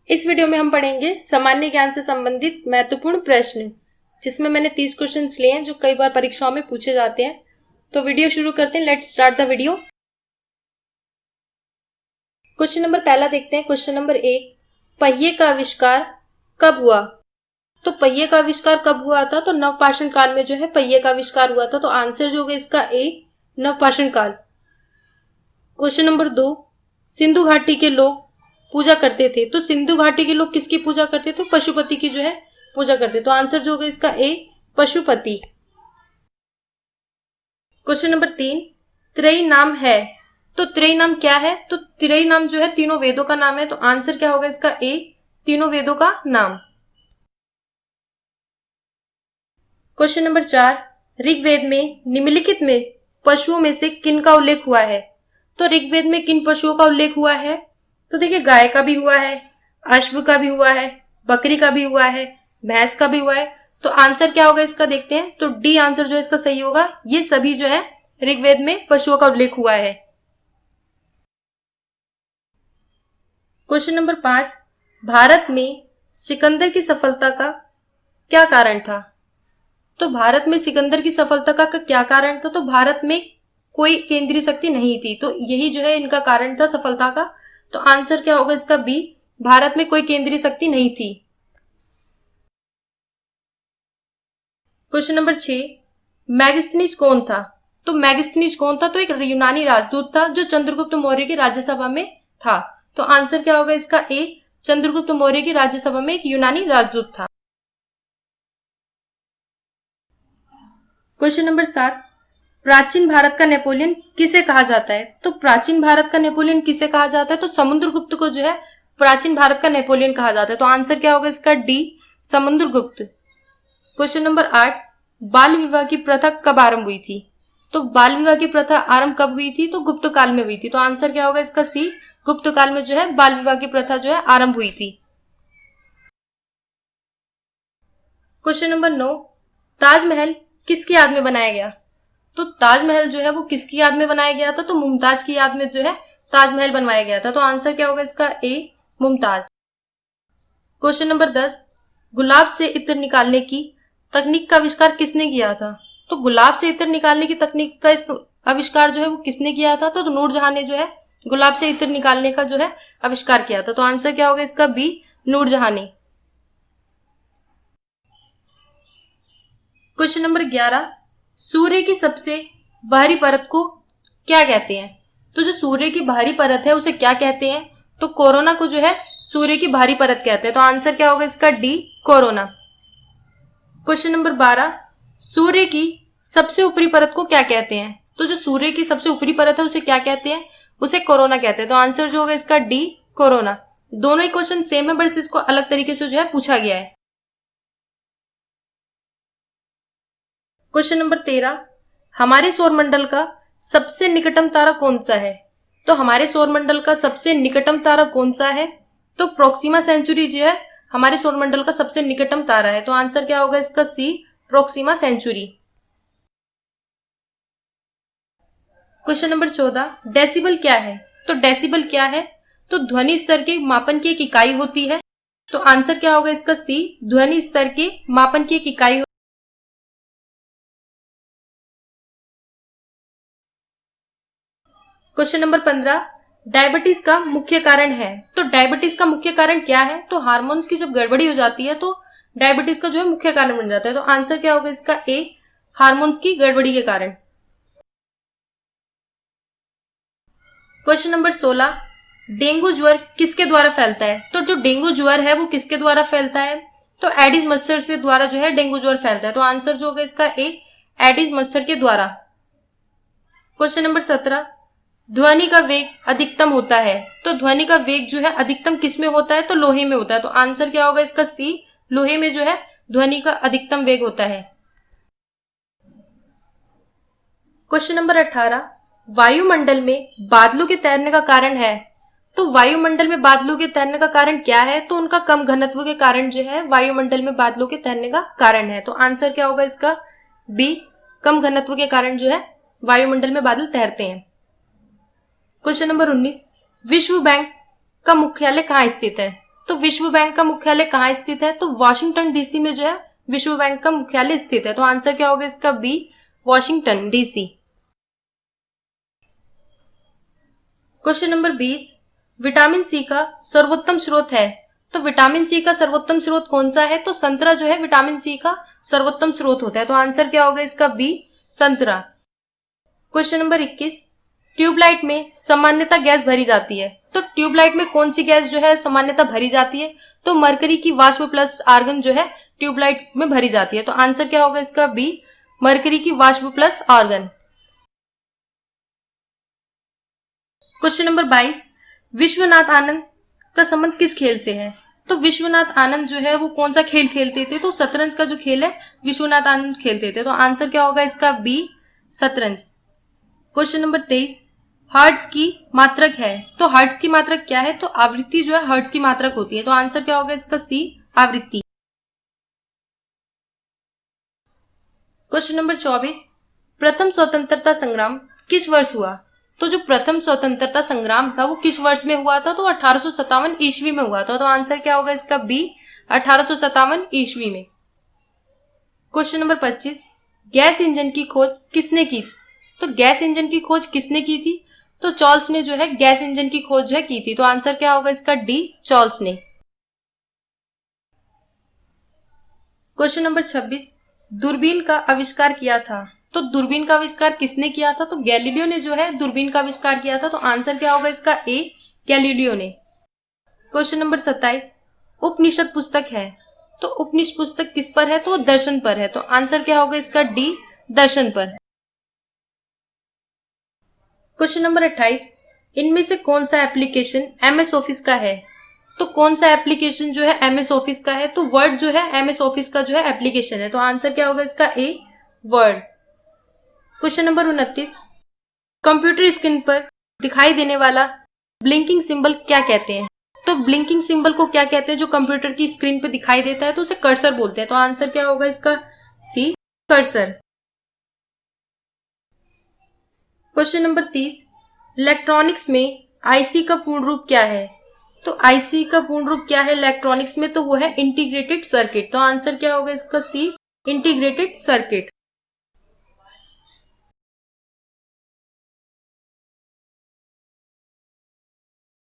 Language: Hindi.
इस वीडियो में हम पढ़ेंगे सामान्य ज्ञान से संबंधित महत्वपूर्ण प्रश्न, जिसमें मैंने 30 क्वेश्चंस लिए हैं जो कई बार परीक्षाओं में पूछे जाते हैं। तो वीडियो शुरू करते हैं। Let's start the video. Question number पहला देखते हैं। क्वेश्चन नंबर 1, पहिए का आविष्कार कब हुआ? तो पहिए का आविष्कार कब हुआ था? तो नवपाषाण काल में जो है पहिए का आविष्कार हुआ था। तो आंसर जो होगा इसका ए, नवपाषाण काल। क्वेश्चन नंबर 2, सिंधु घाटी के लोग पूजा करते थे। तो सिंधु घाटी के लोग किसकी पूजा करते थे? पशुपति की जो है पूजा करते। तो आंसर जो होगा इसका ए, पशुपति। क्वेश्चन नंबर 3, त्रयी नाम है। तो त्रयी नाम क्या है? तो त्रयी नाम जो है तीनों वेदों का नाम है। तो आंसर क्या होगा इसका ए, तीनों वेदों का नाम। क्वेश्चन नंबर 4, ऋग्वेद में निम्नलिखित में पशुओं में से किन का उल्लेख हुआ है? तो ऋग्वेद में किन पशुओं का उल्लेख हुआ है? तो देखिए, गाय का भी हुआ है, अश्व का भी हुआ है, बकरी का भी हुआ है, भैंस का भी हुआ है। तो आंसर क्या होगा इसका देखते हैं। तो डी आंसर जो है इसका सही होगा। ये सभी जो है ऋग्वेद में पशुओं का उल्लेख हुआ है। क्वेश्चन नंबर 5, भारत में सिकंदर की सफलता का क्या कारण था? तो भारत में सिकंदर की सफलता का क्या कारण था? तो भारत में कोई केंद्रीय शक्ति नहीं थी। तो यही जो है इनका कारण था सफलता का। तो आंसर क्या होगा इसका बी, भारत में कोई केंद्रीय शक्ति नहीं थी। क्वेश्चन नंबर 6, मैगस्थनीज कौन था? तो मैगस्थनीज कौन था? तो एक यूनानी राजदूत था जो चंद्रगुप्त मौर्य की राज्यसभा में था। तो आंसर क्या होगा इसका ए, चंद्रगुप्त मौर्य की राज्यसभा में एक यूनानी राजदूत था। क्वेश्चन नंबर 7, प्राचीन भारत का नेपोलियन किसे कहा जाता है? तो प्राचीन भारत का नेपोलियन किसे कहा जाता है? तो समुद्रगुप्त को जो है प्राचीन भारत का नेपोलियन कहा जाता है। तो आंसर क्या होगा इसका डी, समुद्रगुप्त। क्वेश्चन नंबर 8, बाल विवाह की प्रथा कब आरंभ हुई थी? तो बाल विवाह की प्रथा आरंभ कब हुई थी? तो गुप्त काल में हुई थी। तो आंसर क्या होगा इसका सी, गुप्त काल में जो है बाल विवाह की प्रथा जो है आरंभ हुई थी। क्वेश्चन नंबर 9, ताजमहल किसकी याद में बनाया गया? तो ताजमहल जो है वो किसकी याद में बनाया गया था? तो मुमताज की याद में जो है ताजमहल बनवाया गया था। तो आंसर क्या होगा इसका ए, मुमताज। क्वेश्चन नंबर 10, गुलाब से इत्र निकालने की तकनीक का आविष्कार किसने किया था? तो गुलाब से इत्र निकालने की तकनीक का आविष्कार जो है वो किसने किया था? तो नूरजहां ने जो है गुलाब से इत्र निकालने का जो है आविष्कार किया था। तो आंसर क्या होगा इसका बी, नूरजहां ने। क्वेश्चन नंबर 11, सूर्य की सबसे बाहरी परत को क्या कहते हैं? तो जो सूर्य की बाहरी परत है उसे क्या कहते हैं? तो कोरोना को जो है सूर्य की बाहरी परत कहते हैं। तो आंसर क्या होगा इसका डी, कोरोना। क्वेश्चन नंबर 12, सूर्य की सबसे ऊपरी परत को क्या कहते हैं? तो जो सूर्य की सबसे ऊपरी परत है उसे क्या कहते हैं? उसे कोरोना कहते हैं। तो आंसर जो होगा इसका डी, कोरोना। दोनों ही क्वेश्चन सेम है, बस इसको अलग तरीके से जो है पूछा गया है। क्वेश्चन नंबर 13, हमारे सौरमंडल का सबसे निकटतम तारा कौन सा है? तो हमारे सौरमंडल का सबसे निकटतम तारा कौन सा है? तो प्रोक्सिमा सेंचुरी जो है हमारे सौरमंडल का सबसे निकटतम तारा है। तो आंसर क्या होगा इसका C, Proxima Centauri. Question number 14, decibel क्या है? तो डेसिबल क्या है? तो ध्वनि स्तर के मापन की एक इकाई होती है। तो आंसर क्या होगा इसका सी, ध्वनि स्तर के मापन की एक इकाई। क्वेश्चन नंबर 15, डायबिटीज का मुख्य कारण है। तो डायबिटीज का मुख्य कारण क्या है? तो हार्मोन्स की जब गड़बड़ी हो जाती है तो डायबिटीज का जो है मुख्य कारण बन जाता है। तो आंसर क्या होगा इसका ए, हार्मोन्स की गड़बड़ी के कारण। क्वेश्चन नंबर 16, डेंगू ज्वर किसके द्वारा फैलता है? तो जो डेंगू ज्वर है वो किसके द्वारा फैलता है? तो एडिस मच्छर से द्वारा जो है डेंगू ज्वर फैलता है। तो आंसर जो होगा इसका ए, एडिस मच्छर के द्वारा। क्वेश्चन नंबर 17, ध्वनि का वेग अधिकतम होता है। तो ध्वनि का वेग जो है अधिकतम किस में होता है? तो लोहे में होता है। तो आंसर क्या होगा इसका सी, लोहे में जो है ध्वनि का अधिकतम वेग होता है। क्वेश्चन नंबर 18, वायुमंडल में बादलों के तैरने का कारण है। तो वायुमंडल में बादलों के तैरने का कारण क्या है? तो उनका कम घनत्व के कारण जो है वायुमंडल में बादलों के तैरने का कारण है। तो आंसर क्या होगा इसका बी, कम घनत्व के कारण जो है वायुमंडल में बादल तैरते हैं। क्वेश्चन नंबर 19, विश्व बैंक का मुख्यालय कहाँ स्थित है? तो विश्व बैंक का मुख्यालय कहाँ स्थित है? तो वाशिंगटन डीसी में जो है विश्व बैंक का मुख्यालय स्थित है। तो आंसर क्या होगा इसका? B, Washington DC. Question number 20, vitamin C का सर्वोत्तम स्रोत है। तो विटामिन सी का सर्वोत्तम स्रोत कौन सा है? तो संतरा जो है विटामिन सी का सर्वोत्तम स्रोत होता है। तो आंसर क्या होगा इसका? बी, संतरा। क्वेश्चन नंबर 21, ट्यूबलाइट में सामान्यतः गैस भरी जाती है। तो ट्यूबलाइट में कौन सी गैस जो है सामान्यतः भरी जाती है? तो मरकरी की वाष्प प्लस आर्गन जो है ट्यूबलाइट में भरी जाती है। तो आंसर क्या होगा इसका? बी, मरकरी की वाष्प plus argon. Question number 22, Vishwanath Anand का संबंध किस खेल से है? तो विश्वनाथ आनंद जो है वो कौन सा खेल खेलते थे? तो शतरंज का जो खेल है विश्वनाथ आनंद खेलते थे। तो आंसर क्या होगा इसका? बी, शतरंज। क्वेश्चन नंबर 23, हर्ट्ज की मात्रक है। तो हर्ट्ज की मात्रक क्या है? तो आवृत्ति जो है हर्ट्ज की मात्रक होती है। तो आंसर क्या होगा इसका? सी, आवृत्ति। क्वेश्चन नंबर 24, प्रथम स्वतंत्रता संग्राम किस वर्ष हुआ? तो जो प्रथम स्वतंत्रता संग्राम था वो किस वर्ष में हुआ था? तो 1857 ईस्वी में हुआ था। तो आंसर क्या होगा इसका? बी, 1857 ईस्वी में। क्वेश्चन नंबर 25, गैस इंजन की खोज किसने की? तो गैस इंजन की खोज किसने की थी? तो चार्ल्स ने जो है गैस इंजन की खोज जो है की थी। तो आंसर क्या होगा इसका? डी, चार्ल्स ने। क्वेश्चन नंबर 26, दूरबीन का आविष्कार किया था। तो दूरबीन का आविष्कार किसने किया था? तो गैलीलियो ने जो है दूरबीन का आविष्कार किया था। तो आंसर क्या होगा इसका? ए, गैलीलियो ने। क्वेश्चन नंबर 27, उपनिषद पुस्तक है। तो उपनिषद पुस्तक किस पर है? तो दर्शन पर है। तो आंसर क्या होगा इसका? डी, दर्शन पर। क्वेश्चन नंबर 28, इनमें से कौन सा एप्लीकेशन एमएस ऑफिस का है? तो कौन सा एप्लीकेशन जो है एमएस ऑफिस का है? तो वर्ड जो है एमएस ऑफिस का जो है एप्लीकेशन है। तो आंसर क्या होगा इसका? A, word. Question number 29, computer screen पर दिखाई देने वाला ब्लिंकिंग सिंबल क्या कहते हैं? तो ब्लिंकिंग सिंबल को क्या कहते हैं जो कंप्यूटर की स्क्रीन पर दिखाई देता है? तो उसे कर्सर बोलते हैं। तो आंसर क्या होगा इसका? सी, कर्सर। क्वेश्चन नंबर 30, इलेक्ट्रॉनिक्स में आईसी का पूर्ण रूप क्या है? तो आईसी का पूर्ण रूप क्या है इलेक्ट्रॉनिक्स में? तो वो है इंटीग्रेटेड सर्किट। तो आंसर क्या होगा इसका? सी, इंटीग्रेटेड सर्किट।